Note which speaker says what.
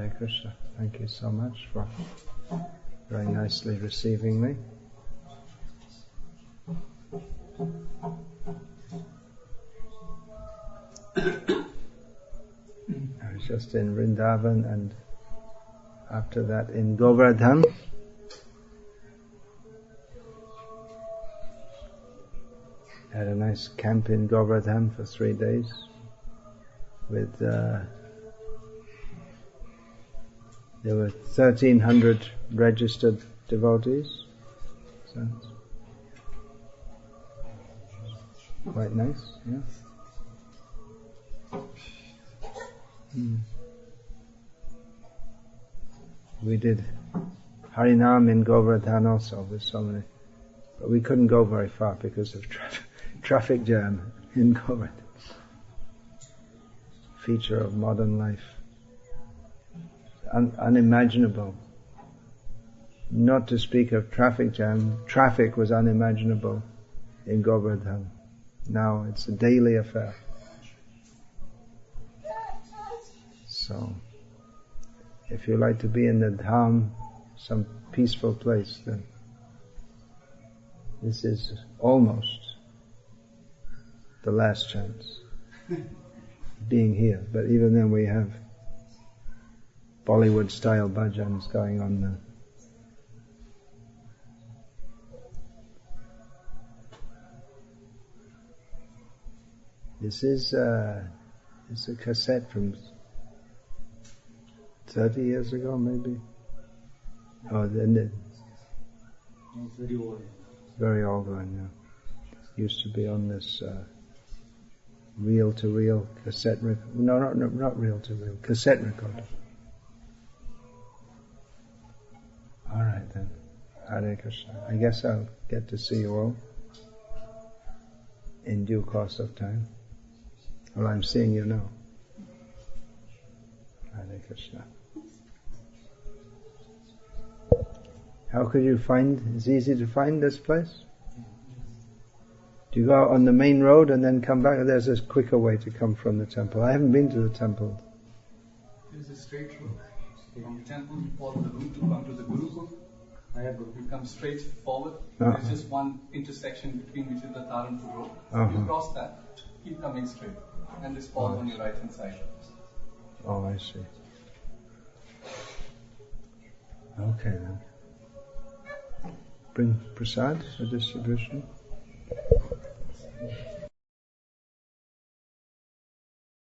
Speaker 1: Hare Krishna. Thank you so much for very nicely receiving me. I was just in Vrindavan and after that in Govardhana. Had a nice camp in Govardhana for 3 days with there were 1,300 registered devotees. So quite nice, yeah. We did Harinam in Govardhana also with so many, but we couldn't go very far because of traffic jam in Govardhana. Feature of modern life. Unimaginable. Not to speak of traffic jam, traffic was unimaginable in Govardhana. Now it's a daily affair. So, if you like to be in the dham, some peaceful place, then this is almost the last chance being here. But even then we have Bollywood style bhajans going on now. This is it's a cassette from 30 years ago, maybe. Oh, then
Speaker 2: It's very old.
Speaker 1: Very old one, yeah. Used to be on this reel-to-reel cassette record. No, not reel-to-reel, cassette recorder. All right then. Hare Krishna. I guess I'll get to see you all in due course of time. Well, I'm seeing you now. Hare Krishna. How could you find, it's easy to find this place? Do you go out on the main road and then come back? There's a quicker way to come from the temple. I haven't been to the temple.
Speaker 2: There's a straight road. From the temple, you follow the route to come to the Gurukul. You come straight forward. There's just one intersection between which is the Tarampur road. You cross that, keep coming straight. And this falls on your right hand side.
Speaker 1: Oh, I see. Okay then. Bring prasad for distribution.